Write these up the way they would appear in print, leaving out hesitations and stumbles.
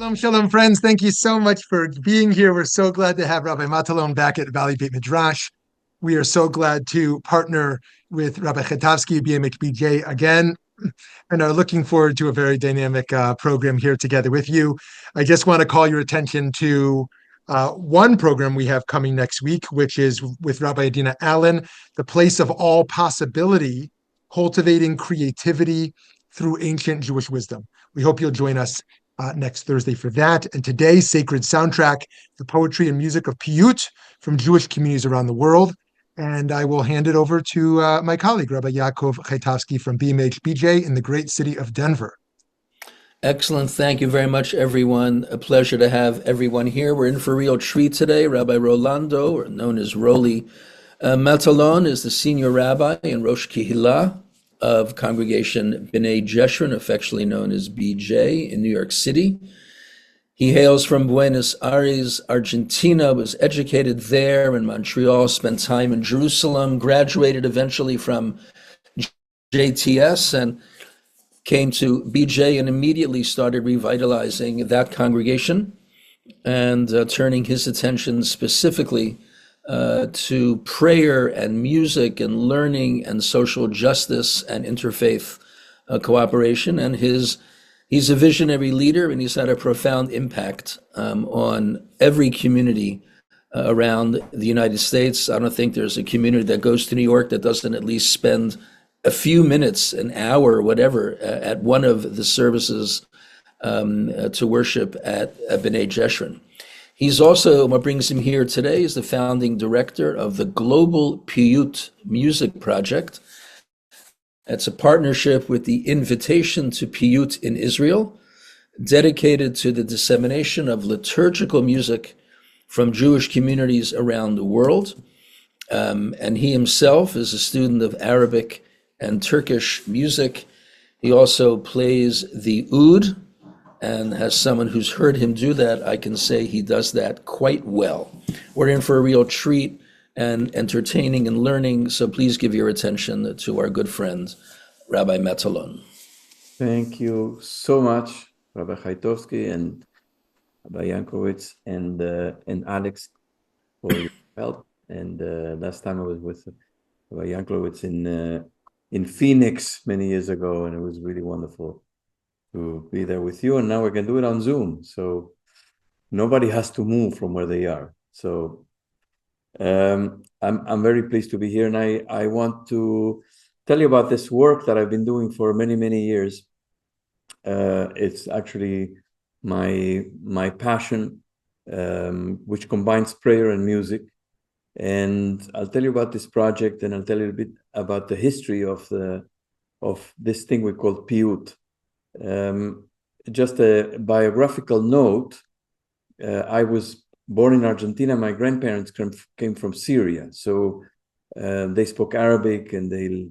Shalom, shalom, friends. Thank you so much for being here. We're so glad to have Rabbi Matalon back at Valley Beit Midrash. We are so glad to partner with Rabbi Chetavsky, BMHBJ again, and are looking forward to a very dynamic program here together with you. I just want to call your attention to one program we have coming next week, which is with Rabbi Adina Allen, The Place of All Possibility, Cultivating Creativity Through Ancient Jewish Wisdom. We hope you'll join us next Thursday for that. And today's sacred soundtrack, the poetry and music of Piyut from Jewish communities around the world. And I will hand it over to my colleague, Rabbi Yaakov Chetavsky from BMHBJ in the great city of Denver. Excellent. Thank you very much, everyone. A pleasure to have everyone here. We're in for a real treat today. Rabbi Rolando, known as Roly Matalon, is the senior rabbi in Rosh Kehillah of Congregation B'nai Jeshurun, affectionately known as BJ, in New York City. He hails from Buenos Aires, Argentina, was educated there in Montreal, spent time in Jerusalem, graduated eventually from JTS and came to BJ and immediately started revitalizing that congregation and turning his attention specifically to prayer and music and learning and social justice and interfaith cooperation. And he's a visionary leader, and he's had a profound impact on every community around the United States. I don't think there's a community that goes to New York that doesn't at least spend a few minutes, an hour, whatever, at one of the services to worship at B'nai Jeshurun. He's also, what brings him here today, is the founding director of the Global Piyut Music Project. It's a partnership with the Invitation to Piyut in Israel, dedicated to the dissemination of liturgical music from Jewish communities around the world. And he himself is a student of Arabic and Turkish music. He also plays the oud, and as someone who's heard him do that, I can say he does that quite well. We're in for a real treat and entertaining and learning, so please give your attention to our good friend, Rabbi Matalon. Thank you so much, Rabbi Chaitovsky and Rabbi Yankovitz and Alex for your help. And last time I was with Rabbi Yankovitz in Phoenix many years ago, and it was really wonderful to be there with you. And now we can do it on Zoom, so nobody has to move from where they are. So I'm very pleased to be here, and I want to tell you about this work that I've been doing for many years. It's actually my passion, which combines prayer and music. And I'll tell you about this project, and I'll tell you a bit about the history of this thing we call Piyut. Just a biographical note, I was born in Argentina. My grandparents came from Syria, so they spoke Arabic and they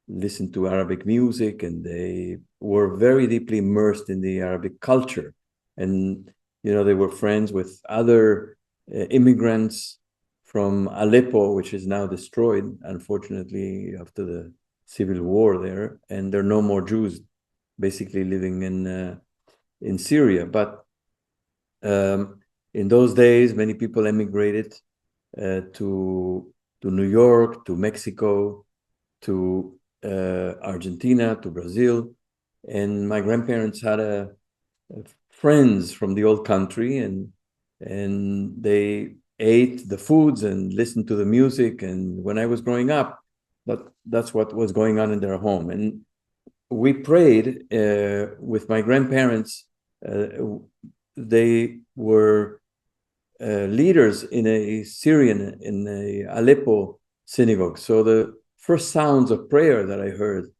listened to Arabic music, and they were very deeply immersed in the Arabic culture. And they were friends with other immigrants from Aleppo, which is now destroyed, unfortunately, after the civil war there, and there are no more Jews basically living in Syria. But in those days, many people emigrated to New York, to Mexico, to Argentina, to Brazil. And my grandparents had friends from the old country, and they ate the foods and listened to the music. And when I was growing up, that's what was going on in their home. And we prayed with my grandparents. They were leaders in a Aleppo synagogue. So the first sounds of prayer that I heard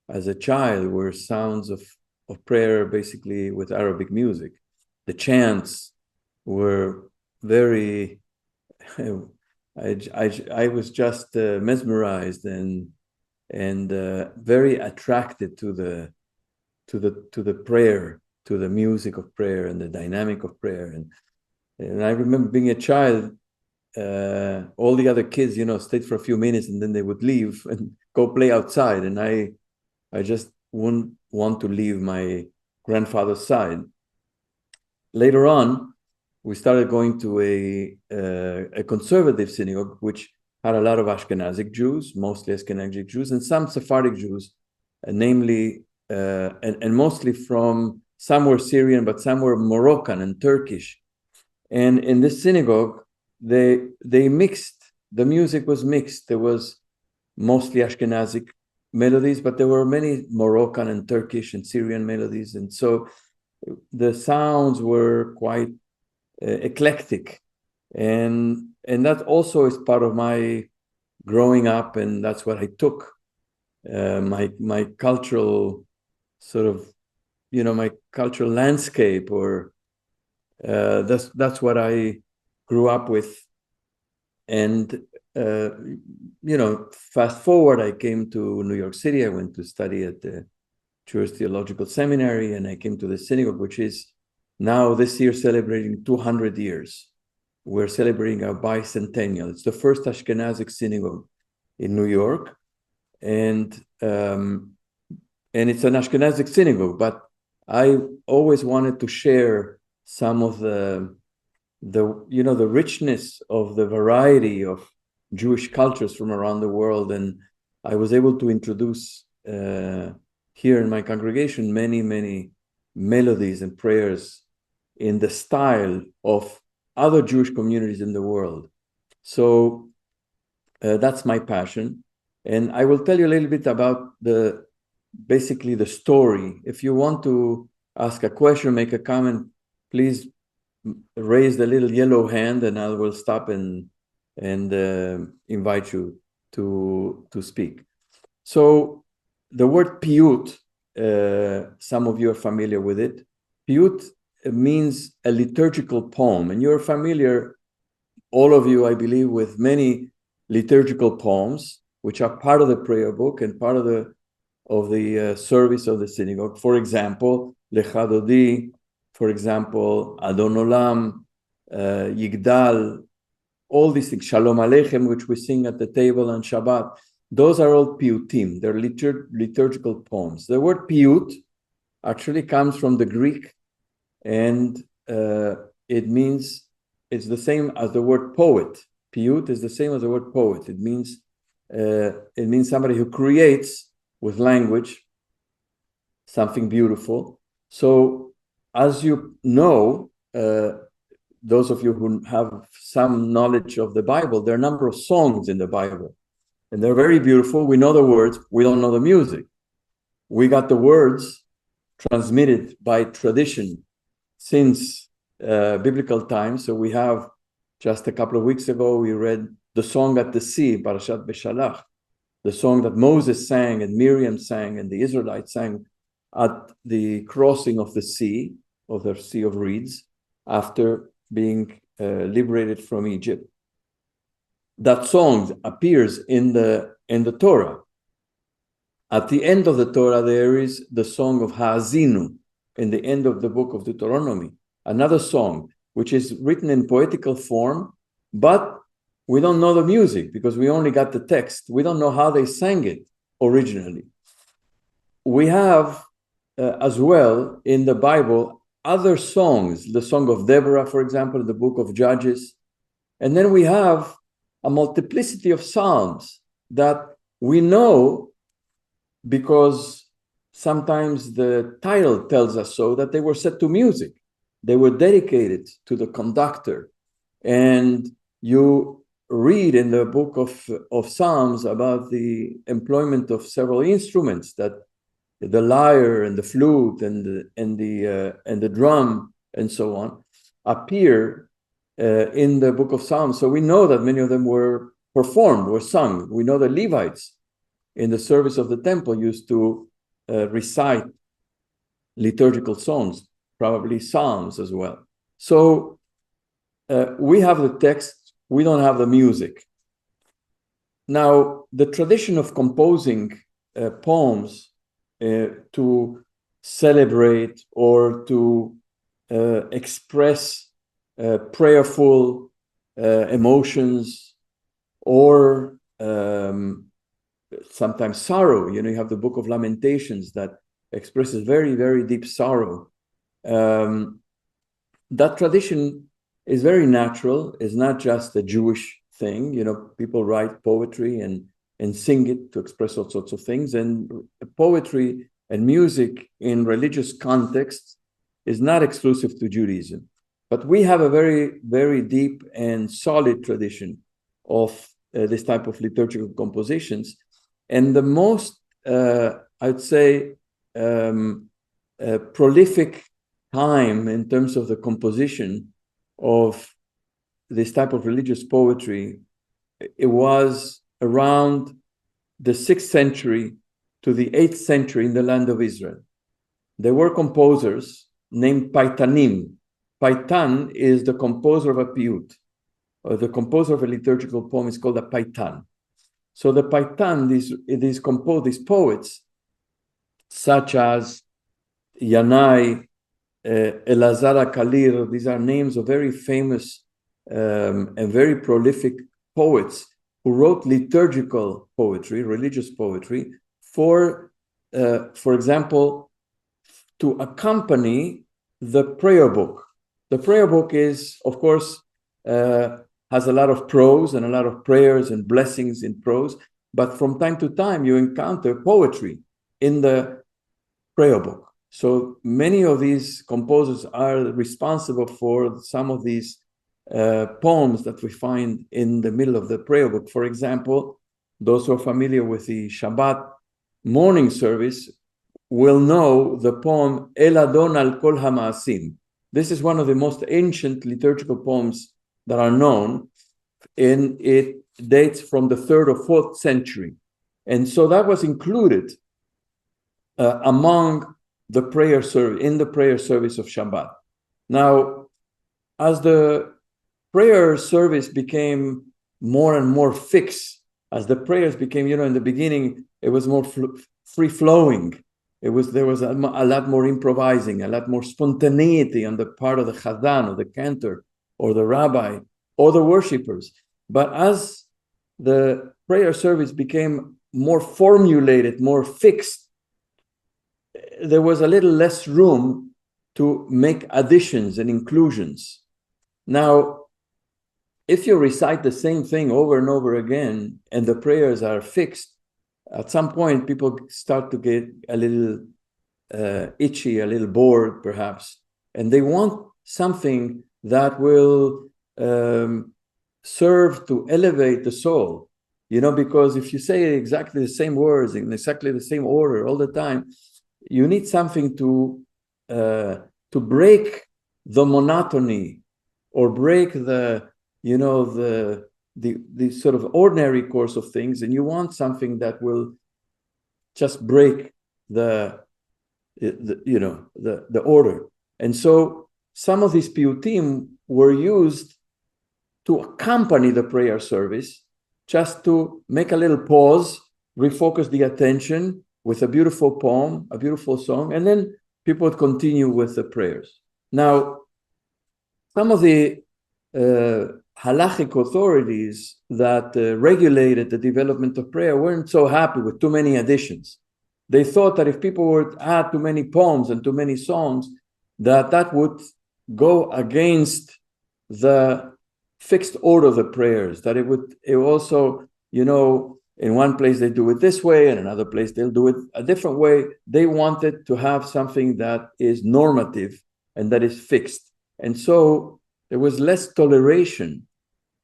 as a child were sounds of prayer, basically with Arabic music. The chants were very, I was just mesmerized and very attracted to the prayer, to the music of prayer and the dynamic of prayer. And I remember being a child, all the other kids, stayed for a few minutes and then they would leave and go play outside. And I just wouldn't want to leave my grandfather's side. later on, we started going to a conservative synagogue, which had a lot of Ashkenazic Jews, mostly Ashkenazic Jews, and some Sephardic Jews, namely, and mostly from, some were Syrian, but some were Moroccan and Turkish. And in this synagogue, they mixed, the music was mixed. There was mostly Ashkenazic melodies, but there were many Moroccan and Turkish and Syrian melodies. And so the sounds were quite eclectic. And that also is part of my growing up, and that's what I took. My cultural sort of, my cultural landscape, or that's what I grew up with. And fast forward, I came to New York City. I went to study at the Jewish Theological Seminary, and I came to the synagogue, which is now this year celebrating 200 years. We're celebrating our bicentennial. It's the first Ashkenazic synagogue in New York, and it's an Ashkenazic synagogue. But I always wanted to share some of the richness of the variety of Jewish cultures from around the world, and I was able to introduce here in my congregation many melodies and prayers in the style of other Jewish communities in the world. So that's my passion. And I will tell you a little bit about basically the story. If you want to ask a question, make a comment, please raise the little yellow hand, and I will stop and invite you to speak. So the word Piyut, some of you are familiar with it. Piyut means a liturgical poem, and you're familiar, all of you, I believe, with many liturgical poems, which are part of the prayer book and part of the service of the synagogue. For example, Lecha Dodi, for example, Adon Olam, Yigdal, all these things, Shalom Aleichem, which we sing at the table on Shabbat. Those are all Piyutim. They're liturgical poems. The word Piyut actually comes from the Greek, and it means, it's the same as the word poet. Piyut is the same as the word poet. It means somebody who creates with language something beautiful. So, as you know, those of you who have some knowledge of the Bible, there are a number of songs in the Bible, and they're very beautiful. We know the words, we don't know the music. We got the words transmitted by tradition since biblical times. So we have, just a couple of weeks ago, we read the song at the sea, Parashat Beshalach, the song that Moses sang and Miriam sang and the Israelites sang at the crossing of the Sea of Reeds, after being liberated from Egypt. That song appears in the Torah. At the end of the Torah, there is the song of Ha'azinu, in the end of the book of Deuteronomy, another song which is written in poetical form, but we don't know the music because we only got the text. We don't know how they sang it originally. We have as well in the Bible other songs, the song of Deborah, for example, in the book of Judges. And then we have a multiplicity of psalms that we know because sometimes the title tells us so, that they were set to music. They were dedicated to the conductor. And you read in the book of Psalms about the employment of several instruments, that the lyre and the flute and the drum and so on appear in the book of Psalms. So we know that many of them were performed, were sung. We know the Levites in the service of the temple used to recite liturgical songs, probably psalms as well. So we have the text, we don't have the music. Now, the tradition of composing poems to celebrate or to express prayerful emotions, or sometimes sorrow. You have the Book of Lamentations that expresses very, very deep sorrow. that tradition is very natural. It's not just a Jewish thing. People write poetry and sing it to express all sorts of things. And poetry and music in religious contexts is not exclusive to Judaism. But we have a very, very deep and solid tradition of this type of liturgical compositions. And the most, I'd say, prolific time in terms of the composition of this type of religious poetry, it was around the 6th century to the 8th century in the land of Israel. There were composers named Paitanim. Paitan is the composer of a Piyut, or the composer of a liturgical poem is called a Paitan. So the Paitan, these poets, such as Yanai, Elazar Kalir, these are names of very famous and very prolific poets who wrote liturgical poetry, religious poetry, for example, to accompany the prayer book. The prayer book is, of course, has a lot of prose and a lot of prayers and blessings in prose, but from time to time you encounter poetry in the prayer book. So many of these composers are responsible for some of these poems that we find in the middle of the prayer book. For example, those who are familiar with the Shabbat morning service will know the poem El Adon al Kol HaMaasim. This is one of the most ancient liturgical poems that are known, and it dates from the 3rd or 4th century. And so that was included among the prayer service, in the prayer service of Shabbat. Now, as the prayer service became more and more fixed, as the prayers became, in the beginning, it was more free-flowing. There was a lot more improvising, a lot more spontaneity on the part of the chazan or the cantor or the rabbi or the worshippers. But as the prayer service became more formulated, more fixed, there was a little less room to make additions and inclusions. Now, if you recite the same thing over and over again and the prayers are fixed, at some point people start to get a little itchy, a little bored perhaps, and they want something that will serve to elevate the soul, because if you say exactly the same words in exactly the same order all the time, you need something to break the monotony or break the sort of ordinary course of things, and you want something that will just break the order. And so some of these piyutim were used to accompany the prayer service, just to make a little pause, refocus the attention with a beautiful poem, a beautiful song, and then people would continue with the prayers. Now, some of the halachic authorities that regulated the development of prayer weren't so happy with too many additions. They thought that if people would add too many poems and too many songs, that would go against the fixed order of the prayers, that it also, in one place they do it this way, and another place they'll do it a different way. They wanted to have something that is normative and that is fixed. And so there was less toleration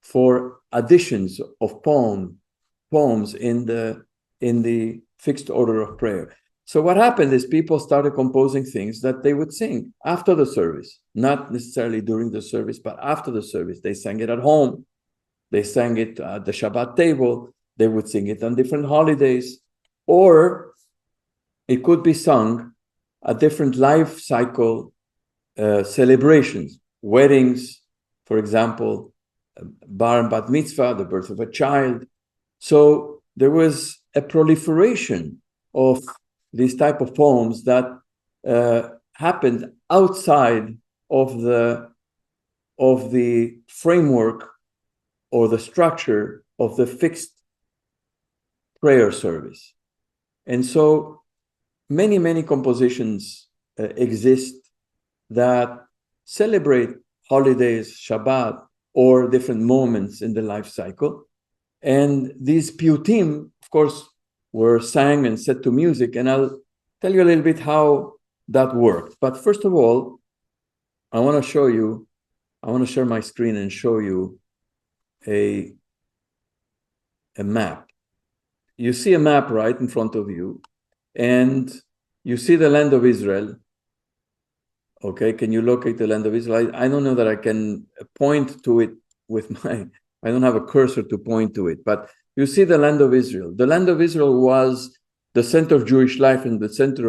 for additions of poems in the fixed order of prayer. So what happened is people started composing things that they would sing after the service, not necessarily during the service, but after the service. They sang it at home. They sang it at the Shabbat table. They would sing it on different holidays, or it could be sung at different life cycle celebrations, weddings, for example, bar and bat mitzvah, the birth of a child. So there was a proliferation of these type of poems that happened outside of the framework or the structure of the fixed prayer service. And so many compositions exist that celebrate holidays, Shabbat, or different moments in the life cycle. And these Piyutim, of course, were sang and set to music. And I'll tell you a little bit how that worked. But first of all, I want to share my screen and show you a map. You see a map right in front of you, and you see the land of Israel. Okay, can you locate the land of Israel? I don't know that I can point to it with I don't have a cursor to point to it, but you see the land of Israel. The land of Israel was the center of Jewish life and the center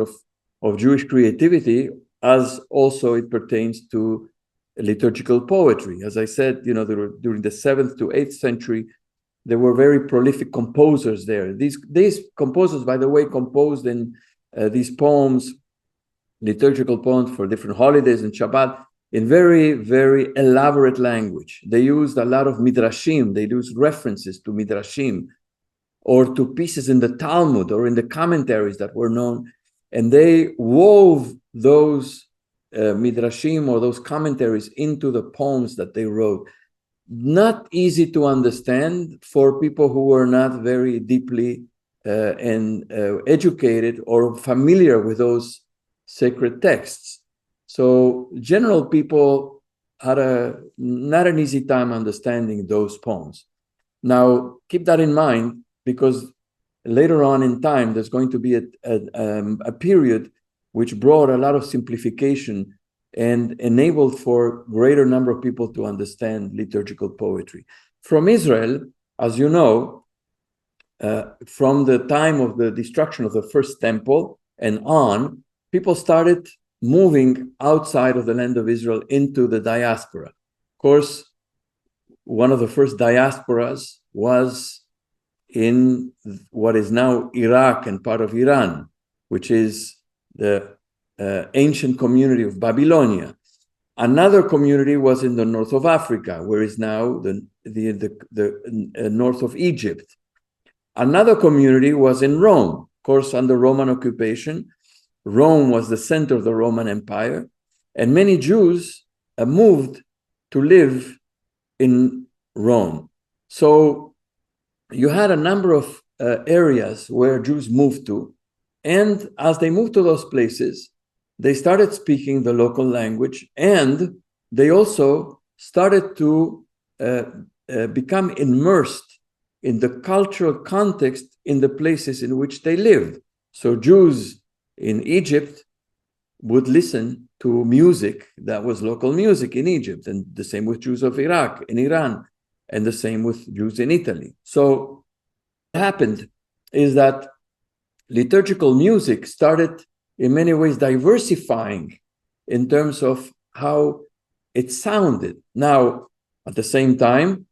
of Jewish creativity, as also it pertains to liturgical poetry. As I said, during the 7th to 8th century, there were very prolific composers there. These composers, by the way, composed in these poems, liturgical poems for different holidays and Shabbat, in very, very elaborate language. They used a lot of midrashim. They used references to midrashim or to pieces in the Talmud or in the commentaries that were known. And they wove those midrashim or those commentaries into the poems that they wrote. Not easy to understand for people who were not very deeply educated or familiar with those sacred texts. So general people had not an easy time understanding those poems. Now, keep that in mind, because later on in time, there's going to be a period which brought a lot of simplification and enabled for greater number of people to understand liturgical poetry. From Israel, as you know, from the time of the destruction of the first temple and on, people started moving outside of the land of Israel into the diaspora. Of course, one of the first diasporas was in what is now Iraq and part of Iran, which is the ancient community of Babylonia. Another community was in the north of Africa, where is now the north of Egypt. Another community was in Rome, of course, under Roman occupation. Rome was the center of the Roman Empire, and many Jews moved to live in Rome. So you had a number of areas where Jews moved to, and as they moved to those places, they started speaking the local language, and they also started to become immersed in the cultural context in the places in which they lived. So Jews in Egypt would listen to music that was local music in Egypt, and the same with Jews of Iraq and Iran, and the same with Jews in Italy. So what happened is that liturgical music started in many ways diversifying in terms of how it sounded. Now, at the same time,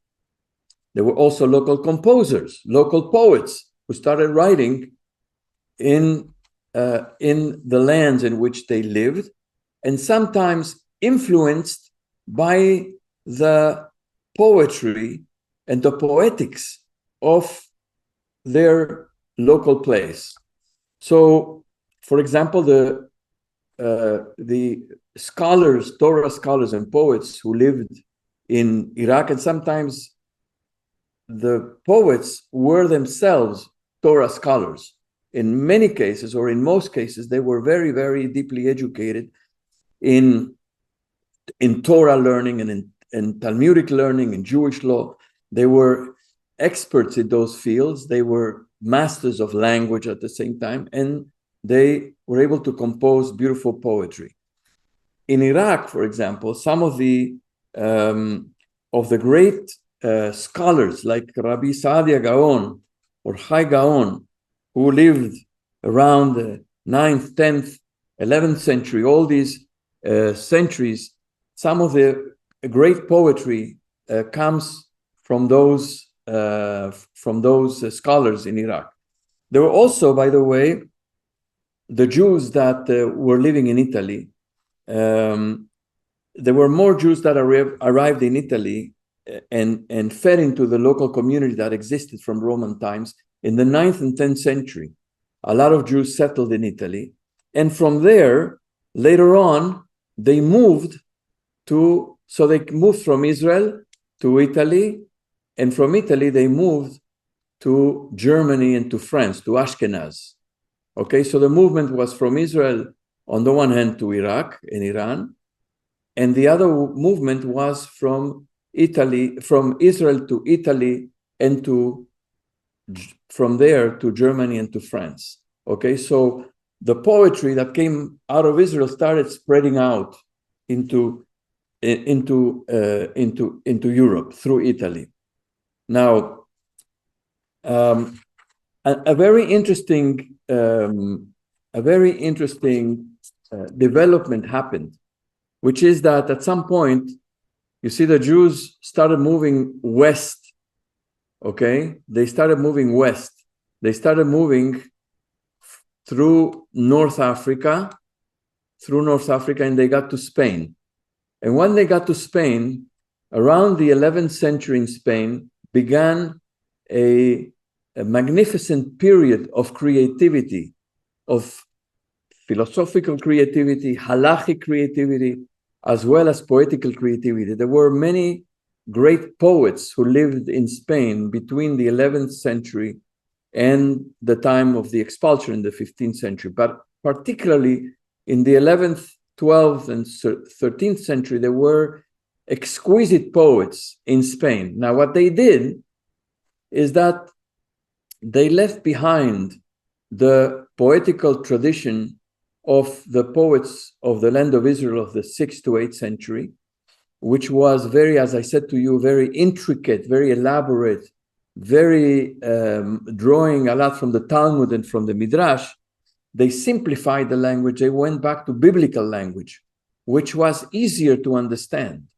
there were also local composers, local poets who started writing in the lands in which they lived, and sometimes influenced by the poetry and the poetics of their local place. So, for example, the scholars, Torah scholars and poets who lived in Iraq, and sometimes the poets were themselves Torah scholars. In many cases, or in most cases, they were very, very deeply educated in Torah learning and in Talmudic learning and Jewish law. They were experts in those fields. They were masters of language at the same time, and they were able to compose beautiful poetry. In Iraq, for example, some of the great scholars like Rabbi Saadia Gaon or Chai Gaon, who lived around the 9th, 10th, 11th century, all these centuries, some of the great poetry comes from those scholars in Iraq. There were also, by the way, the Jews that were living in Italy. There were more Jews that arrived in Italy and fed into the local community that existed from Roman times in the 9th and 10th century. A lot of Jews settled in Italy. And from there, later on, they moved so they moved from Israel to Italy, and from Italy they moved to Germany and to France, to Ashkenaz. Okay, so the movement was from Israel on the one hand to Iraq and Iran, and the other movement was from Israel to Italy, and from there to Germany and to France. Okay, so the poetry that came out of Israel started spreading out into Europe through Italy. Now, a very interesting development happened, which is that at some point, you see, the Jews started moving west. Okay, they started moving west. They started moving through North Africa, and they got to Spain. And when they got to Spain, around the 11th century in Spain, began a magnificent period of creativity, of philosophical creativity, halachic creativity, as well as poetical creativity. There were many great poets who lived in Spain between the 11th century and the time of the expulsion in the 15th century. But particularly in the 11th, 12th, and 13th century, there were exquisite poets in Spain. Now, what they did is that they left behind the poetical tradition of the poets of the land of Israel of the 6th to 8th century, which was very, as I said to you, very intricate, very elaborate, very drawing a lot from the Talmud and from the Midrash. They simplified the language. They went back to biblical language, which was easier to understand.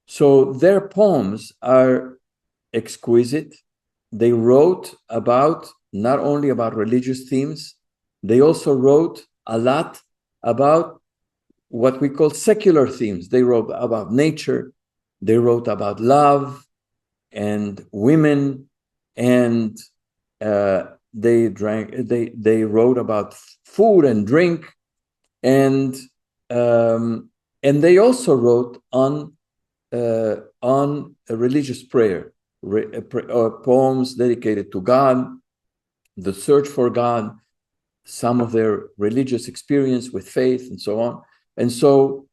So their poems are exquisite. They wrote not only about religious themes, they also wrote a lot about what we call secular themes. They wrote about nature, they wrote about love and women, and they wrote about food and drink, and they also wrote on a religious prayer, poems dedicated to God, the search for God, some of their religious experience with faith, and so on. And so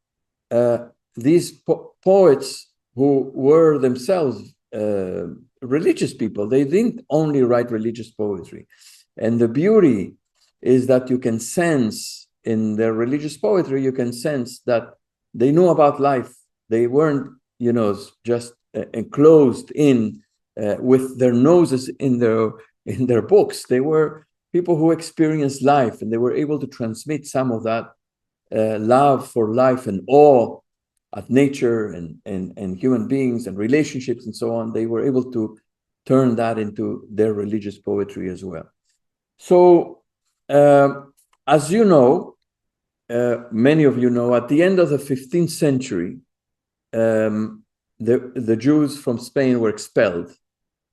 these poets, who were themselves religious people, they didn't only write religious poetry. And the beauty is that you can sense in their religious poetry, you can sense that they knew about life. They weren't, just enclosed in with their noses in their books. They were people who experienced life, and they were able to transmit some of that love for life and awe at nature and human beings and relationships and so on. They were able to turn that into their religious poetry as well. So, as you know, many of you know, at the end of the 15th century, the Jews from Spain were expelled.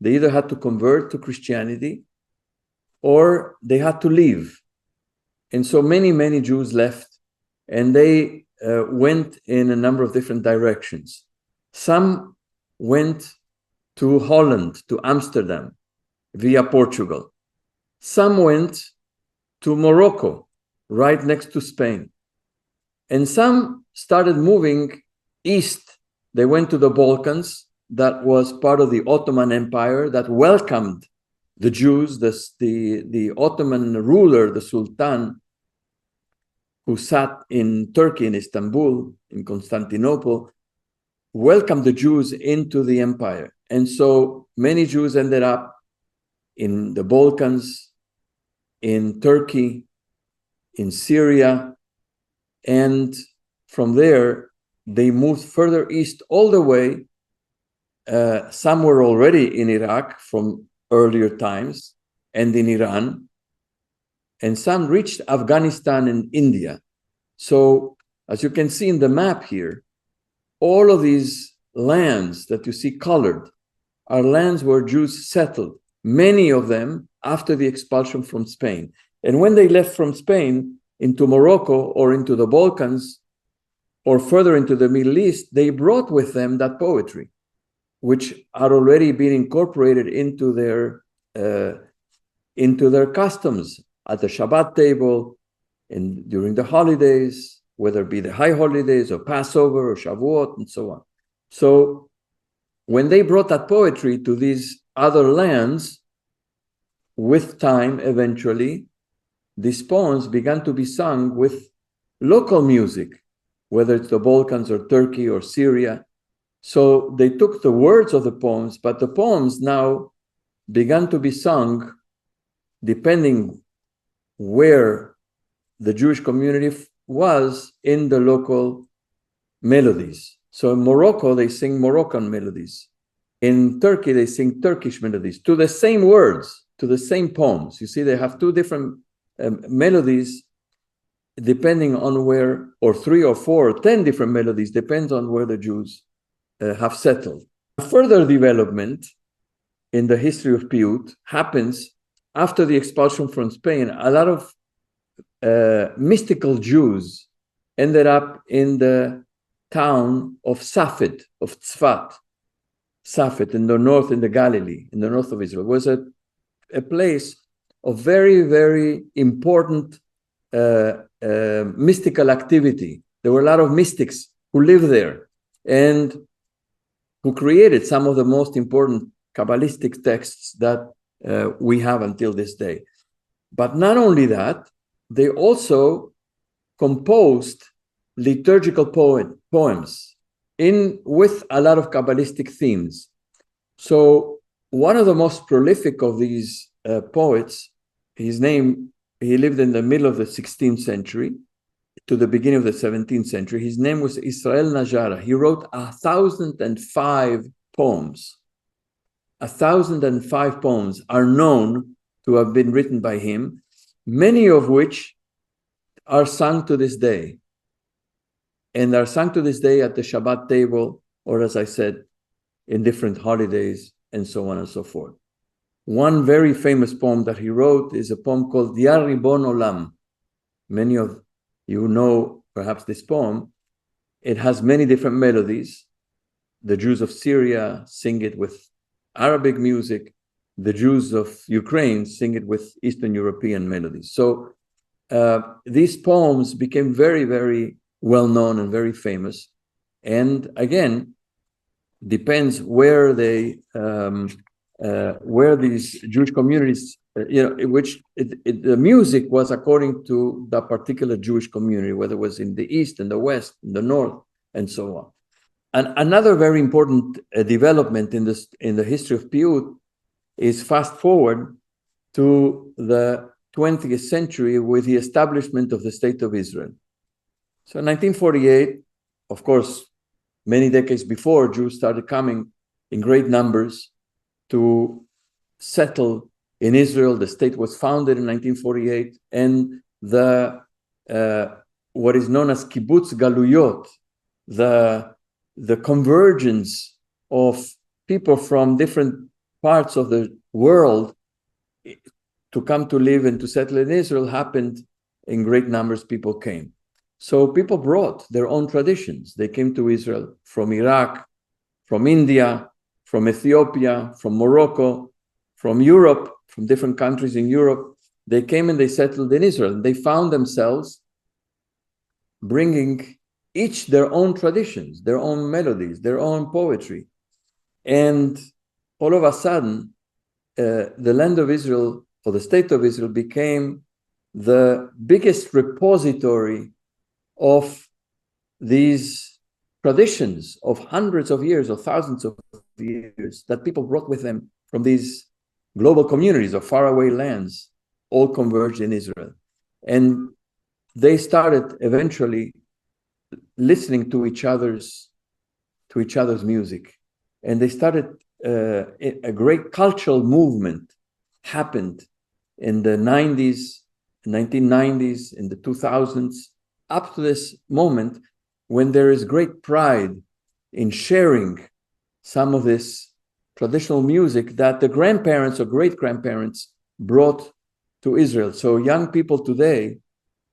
They either had to convert to Christianity or they had to leave. And so many Jews left, and they went in a number of different directions. Some went to Holland, to Amsterdam, via Portugal. Some went to Morocco, right next to Spain. And some started moving east. They went to the Balkans. That was part of the Ottoman Empire that welcomed the Jews. The Ottoman ruler, the Sultan, who sat in Turkey, in Istanbul, in Constantinople, welcomed the Jews into the empire. And so many Jews ended up in the Balkans, in Turkey, in Syria, and from there, they moved further east all the way. Some were already in Iraq from earlier times and in Iran, and some reached Afghanistan and India. So, as you can see in the map here, all of these lands that you see colored are lands where Jews settled, many of them after the expulsion from Spain. And when they left from Spain into Morocco or into the Balkans, or further into the Middle East, they brought with them that poetry, which had already been incorporated into their customs at the Shabbat table and during the holidays, whether it be the high holidays or Passover or Shavuot and so on. So when they brought that poetry to these other lands, with time, eventually, these poems began to be sung with local music, whether it's the Balkans or Turkey or Syria. So they took the words of the poems, but the poems now began to be sung depending where the Jewish community was in the local melodies. So in Morocco, they sing Moroccan melodies. In Turkey, they sing Turkish melodies to the same words, to the same poems. You see, they have two different melodies depending on where, or 3 or 4 or 10 different melodies, depends on where the Jews have settled. Further development in the history of Piyut happens after the expulsion from Spain. A lot of mystical Jews ended up in the town of Safed, of Tzfat. Safed in the north, in the Galilee, in the north of Israel, was a place of very, very important mystical activity. There were a lot of mystics who lived there and who created some of the most important Kabbalistic texts that we have until this day. But not only that, they also composed liturgical poems with a lot of Kabbalistic themes. So one of the most prolific of these poets, he lived in the middle of the 16th century to the beginning of the 17th century. His name was Israel Najara. He wrote 1,005 poems. 1,005 poems are known to have been written by him, many of which are sung to this day. And are sung to this day at the Shabbat table, or as I said, in different holidays, and so on and so forth. One very famous poem that he wrote is a poem called Ya Ribon Olam. Many of you know perhaps this poem. It has many different melodies. The Jews of Syria sing it with Arabic music. The Jews of Ukraine sing it with Eastern European melodies. So these poems became very, very well known and very famous. And again, depends where they where these Jewish communities, the music was according to the particular Jewish community, whether it was in the East and the West, in the North, and so on. And another very important development in the history of Piyut is fast forward to the 20th century with the establishment of the State of Israel. So in 1948, of course, many decades before, Jews started coming in great numbers to settle in Israel. The state was founded in 1948, and what is known as kibbutz galuyot, the convergence of people from different parts of the world to come to live and to settle in Israel happened in great numbers. People came. So people brought their own traditions. They came to Israel from Iraq, from India, from Ethiopia, from Morocco, from Europe, from different countries in Europe. They came and they settled in Israel. They found themselves bringing each their own traditions, their own melodies, their own poetry. And all of a sudden, the land of Israel, or the state of Israel, became the biggest repository of these traditions of hundreds of years or thousands of years that people brought with them from these global communities of faraway lands, all converged in Israel. And they started eventually listening to each other's music. And they started a great cultural movement happened in the 90s, 1990s, in the 2000s, up to this moment when there is great pride in sharing some of this traditional music that the grandparents or great-grandparents brought to Israel. So young people today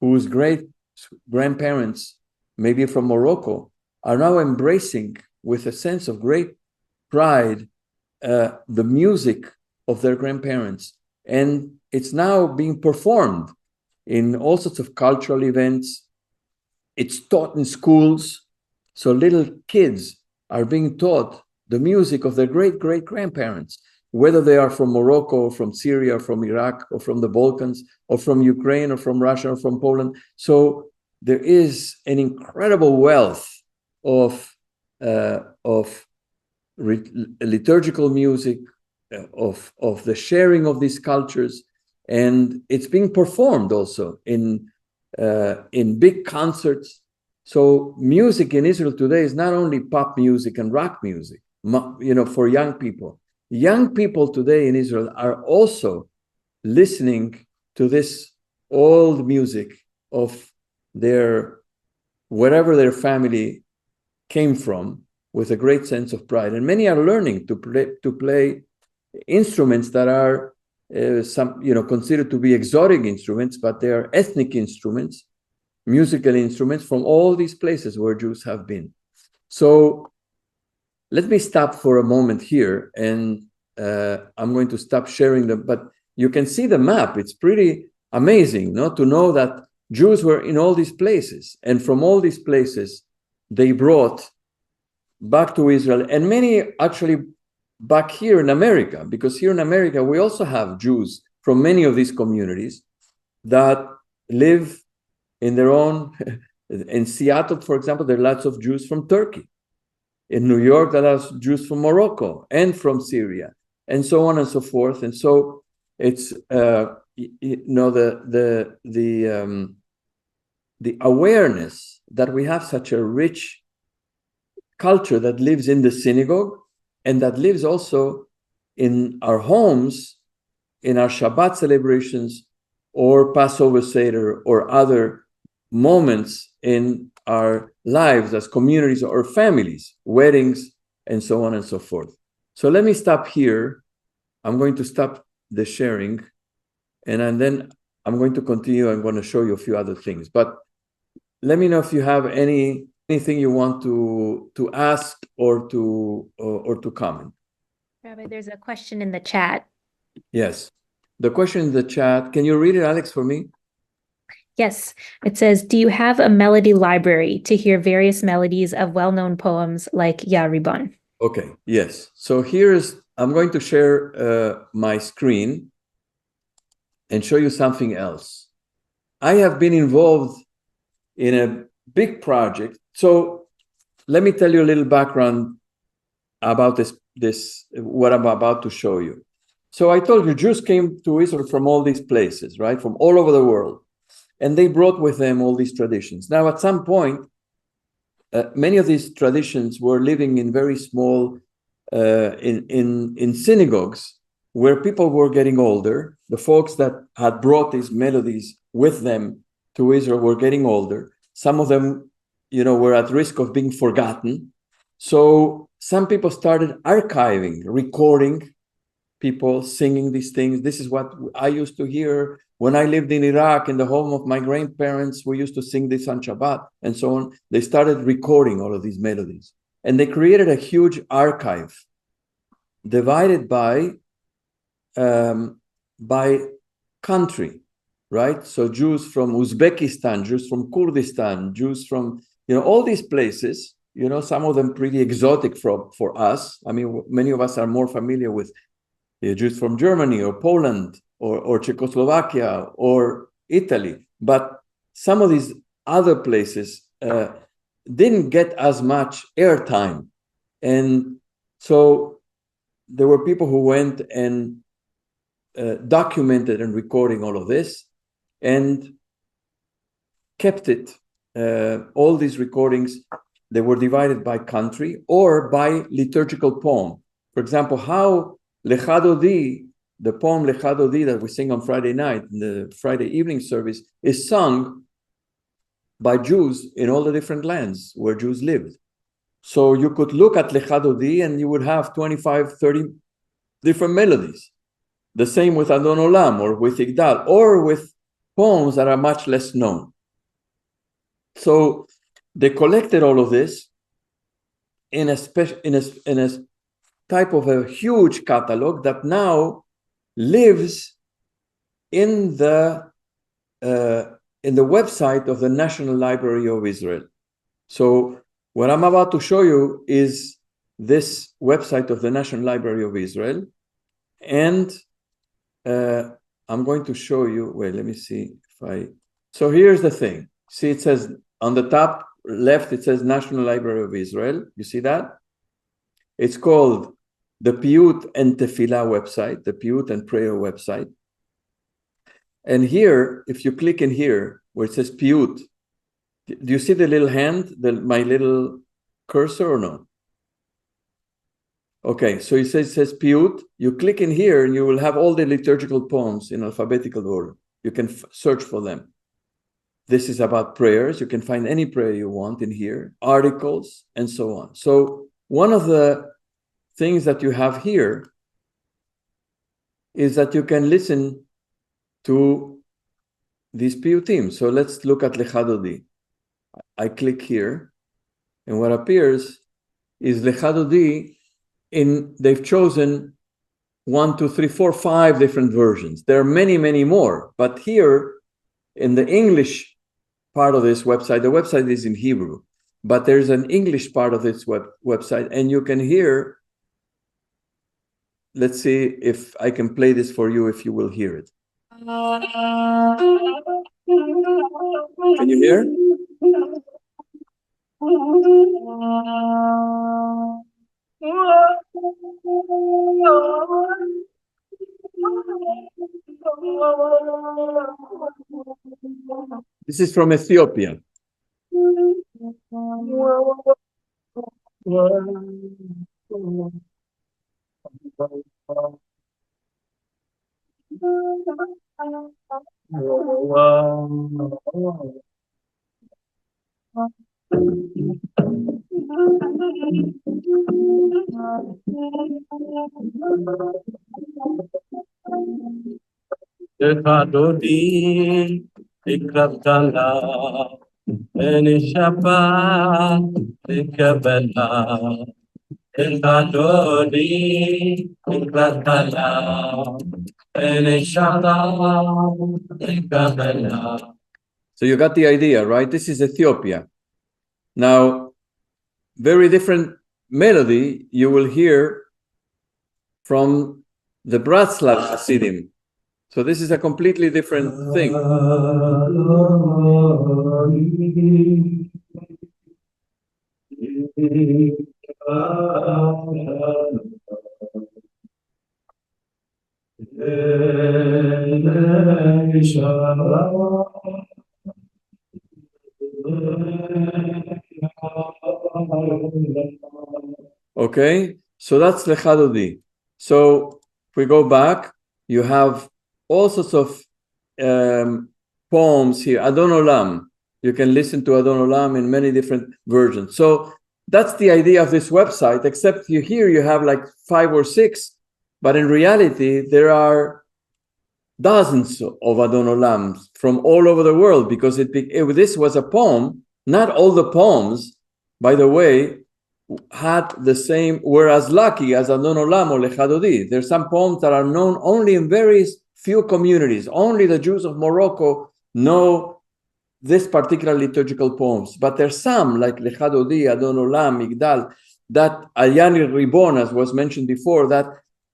whose great-grandparents maybe from Morocco, are now embracing with a sense of great pride the music of their grandparents. And it's now being performed in all sorts of cultural events. It's taught in schools. So little kids are being taught the music of their great-great-grandparents, whether they are from Morocco, or from Syria, or from Iraq, or from the Balkans, or from Ukraine, or from Russia, or from Poland. So there is an incredible wealth of liturgical music, of the sharing of these cultures, and it's being performed also in big concerts. So music in Israel today is not only pop music and rock music, for young people. Young people today in Israel are also listening to this old music of wherever their family came from, with a great sense of pride. And many are learning to play instruments that are considered to be exotic instruments, but they are ethnic instruments, musical instruments from all these places where Jews have been. So let me stop for a moment here, and I'm going to stop sharing them, but you can see the map. It's pretty amazing, to know that Jews were in all these places, and from all these places, they brought back to Israel, and many actually back here in America, because here in America, we also have Jews from many of these communities that live in their own. In Seattle, for example, there are lots of Jews from Turkey. In New York, there are Jews from Morocco and from Syria, and so on and so forth. And so it's the awareness that we have such a rich culture that lives in the synagogue, and that lives also in our homes, in our Shabbat celebrations, or Passover Seder, or other moments in our lives as communities or families, weddings, and so on and so forth. So let me stop here. I'm going to stop the sharing, and then I'm going to continue. I'm going to show you a few other things. But let me know if you have anything you want to ask or to comment. Rabbi, there's a question in the chat. Yes. The question in the chat, can you read it, Alex, for me? Yes. It says, do you have a melody library to hear various melodies of well-known poems like Ya Ribbon? Okay, yes. So I'm going to share my screen and show you something else. I have been involved in a big project. So let me tell you a little background about this what I'm about to show you. So I told you Jews came to Israel from all these places, right? From all over the world. And they brought with them all these traditions. Now, at some point, many of these traditions were living in very small, in synagogues where people were getting older. The folks that had brought these melodies with them to Israel were getting older. Some of them, were at risk of being forgotten. So some people started archiving, recording people singing these things. This is what I used to hear when I lived in Iraq, in the home of my grandparents. We used to sing this on Shabbat and so on. They started recording all of these melodies. And they created a huge archive divided by country, right? So Jews from Uzbekistan, Jews from Kurdistan, Jews from, all these places, some of them pretty exotic for us. I mean, many of us are more familiar with Jews from Germany or Poland or Czechoslovakia or Italy. But some of these other places didn't get as much airtime. And so there were people who went and documented and recording all of this and kept it. All these recordings, they were divided by country or by liturgical poem. For example, how Lecha Dodi, the poem Lecha Dodi that we sing on Friday night, in the Friday evening service, is sung by Jews in all the different lands where Jews lived. So you could look at Lecha Dodi and you would have 25, 30 different melodies. The same with Adon Olam or with Igdal or with poems that are much less known. So they collected all of this in a type of a huge catalog that now lives in the website of the National Library of Israel. So what I'm about to show you is this website of the National Library of Israel. And I'm going to show you, wait, let me see so here's the thing. See, it says on the top left, it says National Library of Israel. You see that? It's called the Piyut and Tefillah website, the Piyut and prayer website. And here, if you click in here, where it says Piyut, do you see the little hand, my little cursor or no? Okay, so it says Piyut. You click in here and you will have all the liturgical poems in alphabetical order. You can search for them. This is about prayers. You can find any prayer you want in here, articles, and so on. So one of the things that you have here is that you can listen to these Piyutim. So let's look at Lecha Dodi. I click here, and what appears is Lecha Dodi. They've chosen 1, 2, 3, 4, 5 different versions. There are many, many more. But here in the English part of this website, the website is in Hebrew, but there's an English part of this website, and you can hear. Let's see if I can play this for you, if you will hear it. Can you hear? This is from Ethiopia. So you got the idea, right? This is Ethiopia. Now, very different melody you will hear from the Bratslav Hasidim. So this is a completely different thing. Okay, so that's Lecha Dodi. So if we go back, you have all sorts of poems here. Adon Olam. You can listen to Adon Olam in many different versions. So that's the idea of this website, except here you have like 5 or 6, but in reality, there are dozens of Adon Olams from all over the world, because this was a poem. Not all the poems, by the way, had the same, were as lucky as Adon Olam or Lecha Dodi. There's some poems that are known only in very few communities. Only the Jews of Morocco know this particular liturgical poems. But there's some, like Lecha Dodi, Adon Olam, Migdal, that Ayani Ribon, as was mentioned before, that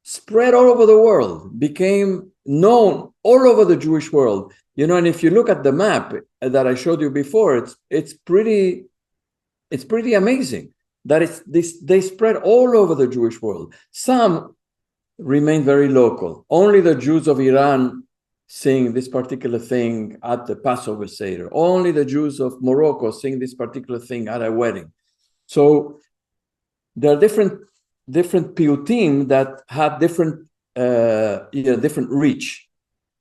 spread all over the world, became known all over the Jewish world. You know, and if you look at the map that I showed you before, it's pretty amazing that they spread all over the Jewish world. Some remain very local. Only the Jews of Iran sing this particular thing at the Passover Seder. Only the Jews of Morocco sing this particular thing at a wedding. So there are different piyutim that have different reach,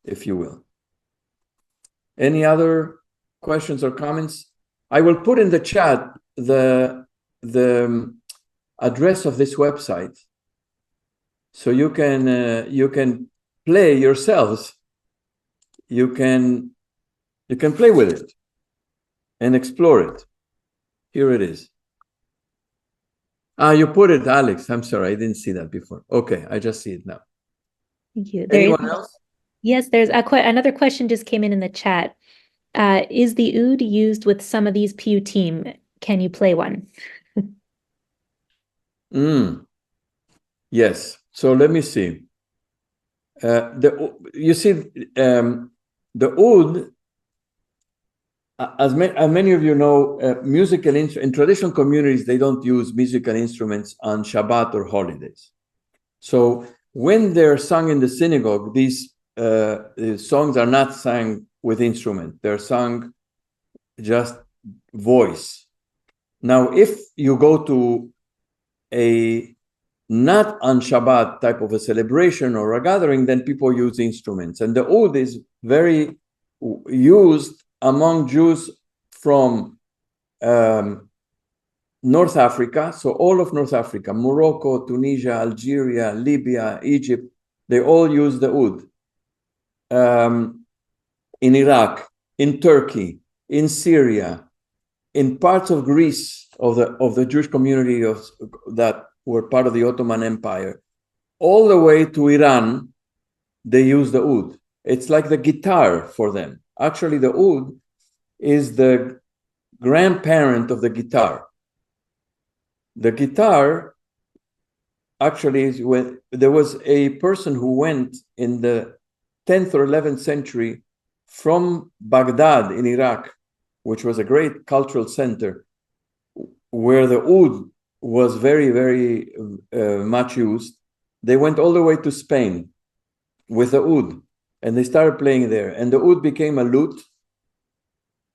if you will. Any other questions or comments? I will put in the chat the address of this website, so you can play yourselves. You can play with it and explore it. Here it is. You put it, Alex. I'm sorry, I didn't see that before. Okay, I just see it now. Thank you. Anyone else? Yes, there's another question just came in the chat. Is the oud used with some of these piyutim? Can you play one? Yes. So let me see. The oud, as many of you know, in traditional communities, they don't use musical instruments on Shabbat or holidays. So when they're sung in the synagogue, these songs are not sung with instrument. They're sung just voice. Now, if you go to a not on Shabbat type of a celebration or a gathering, then people use instruments. And the oud is very used among Jews from North Africa. So all of North Africa, Morocco, Tunisia, Algeria, Libya, Egypt, they all use the oud. In Iraq, in Turkey, in Syria, in parts of Greece, of the Jewish community that were part of the Ottoman Empire, all the way to Iran, they use the oud. It's like the guitar for them. Actually, the oud is the grandparent of the guitar. The guitar actually is when there was a person who went in the 10th or 11th century from Baghdad in Iraq, which was a great cultural center, where the oud was very, very much used. They went all the way to Spain with the oud, and they started playing there. And the oud became a lute,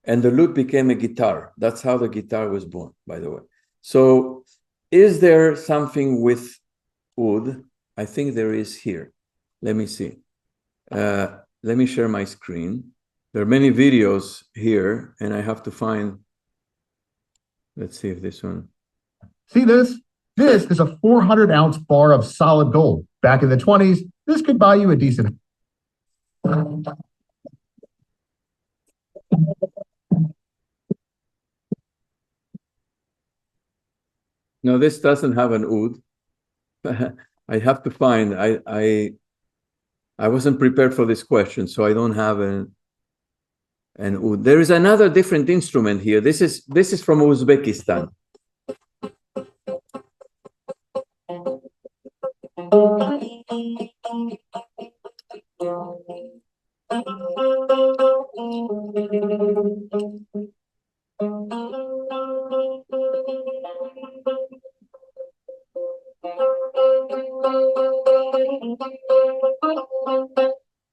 and the lute became a guitar. That's how the guitar was born, by the way. So is there something with oud? I think there is here. Let me see. Let me share my screen. There are many videos here, and I have to find. Let's see if this one. See this? This is a 400-ounce bar of solid gold. Back in the 20s, this could buy you a decent. No, this doesn't have an oud. I have to find. I wasn't prepared for this question, so I don't have an oud. There is another different instrument here. This is from Uzbekistan.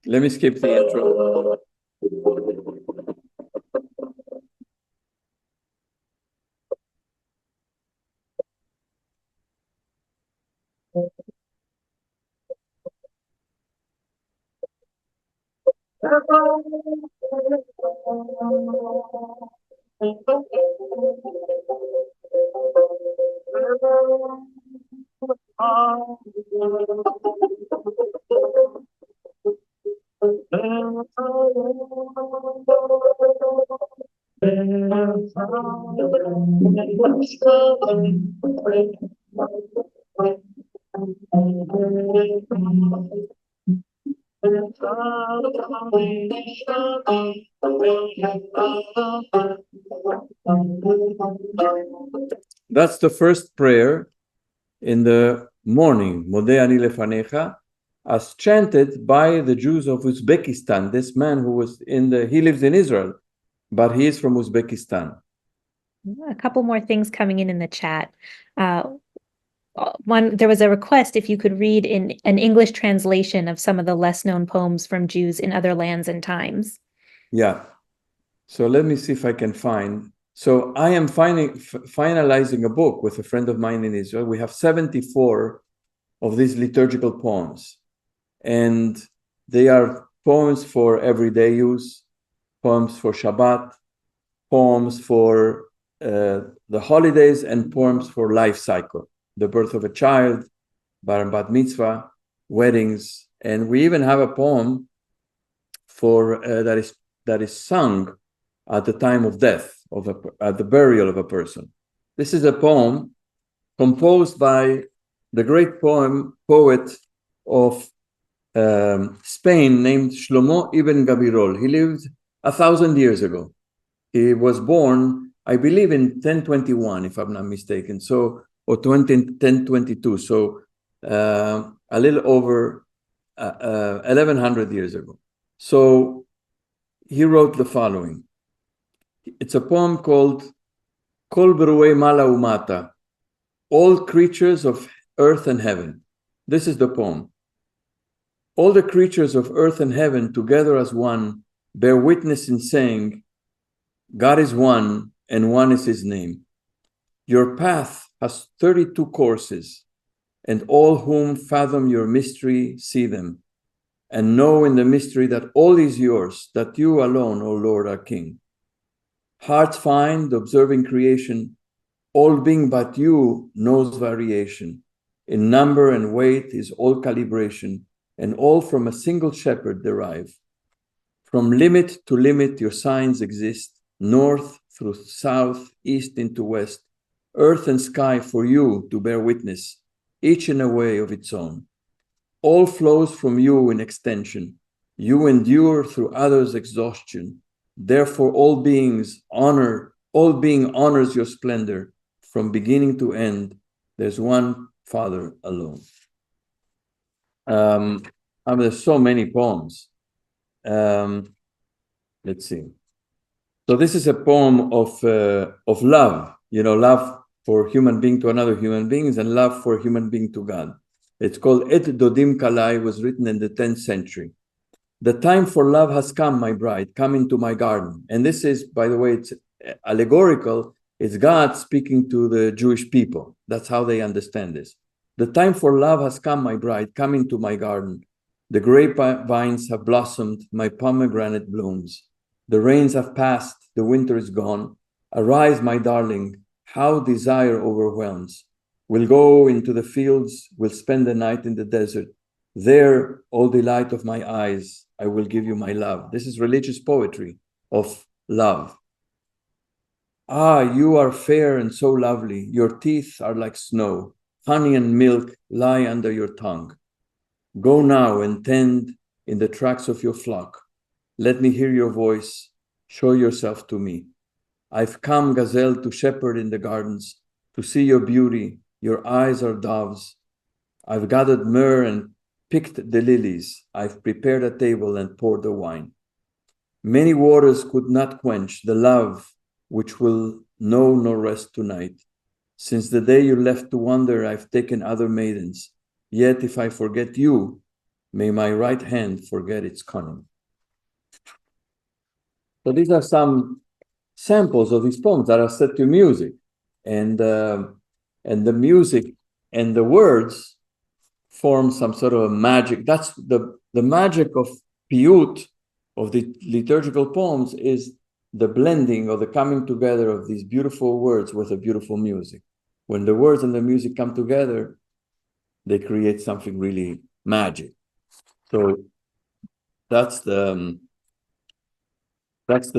Let me skip the intro. That's the first prayer in the morning, Modeh ani lefanecha, as chanted by the Jews of Uzbekistan. This man who was he lives in Israel, but he is from Uzbekistan. A couple more things coming in the chat. One, there was a request if you could read in an English translation of some of the less known poems from Jews in other lands and times. Yeah. So let me see if I can find. So I am finalizing a book with a friend of mine in Israel. We have 74 of these liturgical poems. And they are poems for everyday use, poems for Shabbat, poems for the holidays, and poems for life cycle, the birth of a child, Bat Mitzvah, weddings. And we even have a poem for that is sung at the time of death, at the burial of a person. This is a poem composed by the great poet of Spain named Shlomo ibn Gabirol. He lived 1,000 years ago. He was born, I believe, in 1021, if I'm not mistaken, or 1022, so a little over 1,100 years ago. So he wrote the following. It's a poem called Kol Beruei Mala Umata, all creatures of earth and heaven. This is the poem. All the creatures of earth and heaven together as one bear witness in saying, God is one and one is his name. Your path has 32 courses, and all whom fathom your mystery see them, and know in the mystery that all is yours, that you alone, O Lord, are King. Hearts find, observing creation, all being but you knows variation. In number and weight is all calibration, and all from a single shepherd derive. From limit to limit your signs exist, north through south, east into west, earth and sky for you to bear witness, each in a way of its own. All flows from you in extension. You endure through others' exhaustion. Therefore all being honors your splendor. From beginning to end, there's one Father alone. There's so many poems. Let's see. So this is a poem of love, love for human being to another human beings and love for human being to God. It's called Et Dodim Kalai, was written in the 10th century. The time for love has come, my bride, come into my garden. And this is, by the way, it's allegorical. It's God speaking to the Jewish people. That's how they understand this. The time for love has come, my bride, come into my garden. The grapevines have blossomed, my pomegranate blooms. The rains have passed, the winter is gone. Arise, my darling, how desire overwhelms. We'll go into the fields, we'll spend the night in the desert. There, all delight of my eyes, I will give you my love. This is religious poetry of love. Ah, you are fair and so lovely. Your teeth are like snow. Honey and milk lie under your tongue. Go now and tend in the tracks of your flock. Let me hear your voice. Show yourself to me. I've come, gazelle, to shepherd in the gardens, to see your beauty. Your eyes are doves. I've gathered myrrh and picked the lilies. I've prepared a table and poured the wine. Many waters could not quench the love which will know no rest tonight. Since the day you left to wander, I've taken other maidens. Yet if I forget you, may my right hand forget its cunning. So these are some samples of these poems that are set to music. And the music and the words form some sort of a magic. That's the magic of Piyut, of the liturgical poems, is the blending or the coming together of these beautiful words with a beautiful music. When the words and the music come together, they create something really magic. So that's the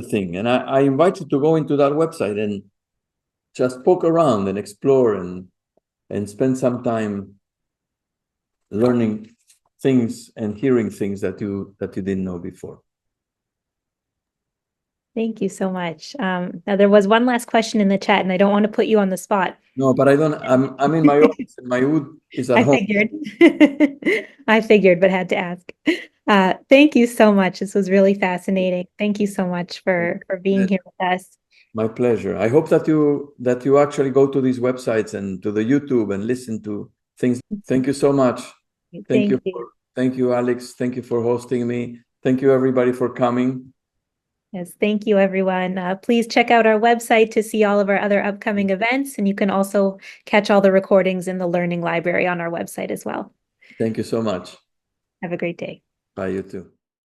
thing. And I invite you to go into that website and just poke around and explore and spend some time learning things and hearing things that you didn't know before. Thank you so much. Now there was one last question in the chat, and I don't want to put you on the spot. No, but I'm in my office and my wood is at home. I figured, but had to ask. Thank you so much. This was really fascinating. Thank you so much for being here with us. My pleasure. I hope that you actually go to these websites and to the YouTube and listen to things. Thank you so much. Thank you, Alex. Thank you for hosting me. Thank you, everybody, for coming. Yes, thank you, everyone. Please check out our website to see all of our other upcoming events, and you can also catch all the recordings in the Learning Library on our website as well. Thank you so much. Have a great day. Bye, you too.